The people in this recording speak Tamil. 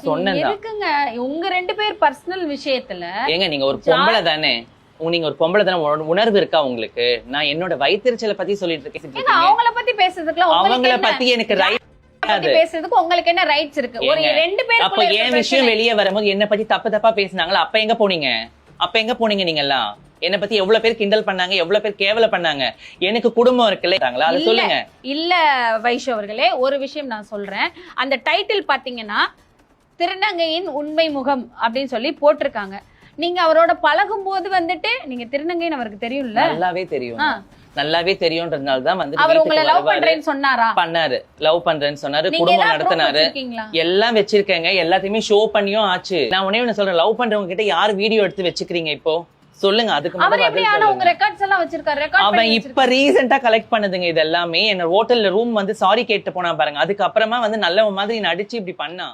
நான் சொன்னேன் எதுக்குங்க உங்க 2 பேர் பர்சனல் விஷயத்துல? ஏங்க நீங்க ஒரு பொம்பளை தானே, நீங்க ஒரு பொம்பளை தானே, உணர்வு இருக்கா உங்களுக்கு? நான் என்னோட வயிற்றுச்சலை பத்தி சொல்லிட்டு இருக்கேன். அவங்கள பத்தி பேசுறதுக்குலாம் அவங்கள பத்தி எனக்கு ரைட் பேசுறதுக்கு உங்களுக்கு என்ன ரைட்ஸ் இருக்கு? ஒரு 2 பேர் அப்ப ஏன் விஷயம் வெளியே வரும்போது என்ன பத்தி தப்பா பேசினாங்களா? அப்ப எங்க போனீங்க? நீங்க எல்லாம் என்ன பத்தி எவ்வளவு பேர் கிண்டல் பண்ணாங்க, எவ்வளவு பேர் கேவல பண்ணாங்க. எனக்கு குடும்பம் இருக்குல்ல, அதை சொல்லுங்க. இல்ல வைஷு அவர்களே, ஒரு விஷயம் நான் சொல்றேன். அந்த டைட்டில் பாத்தீங்கன்னா திருநங்கையின் உண்மை முகம் அப்படின்னு சொல்லி போட்டிருக்காங்க. நீங்க அவரோட பழகும் போது வந்துட்டு நீங்க திருநங்கைன்னு அவருக்கு தெரியும்ல? நல்லாவே தெரியும்ன்றதுனால தான் வந்து அவர் உங்களை லவ் பண்றேன்னு சொன்னாரா? பண்ணாரு, லவ் பண்றேன்னு சொன்னாரு, குடும்பம் நடத்தினாரு, எல்லாம் வச்சிருக்கேங்க. எல்லாத்தையுமே ஷோ பண்ணியும் ஆச்சு. நான் உடனே சொல்றேன், லவ் பண்றவங்க கிட்ட யார் வீடியோ எடுத்து வச்சுக்கிறீங்க இப்போ சொல்லுங்க. அதுக்கு அவன் இப்ப ரீசெண்டா கலெக்ட் பண்ணுதுங்க இது எல்லாமே. என்ன ஹோட்டல்ல ரூம் வந்து சாரி கேட்டு போனா பாருங்க. அதுக்கப்புறமா வந்து நல்ல மாதிரி நடிச்சு இப்படி பண்ணா.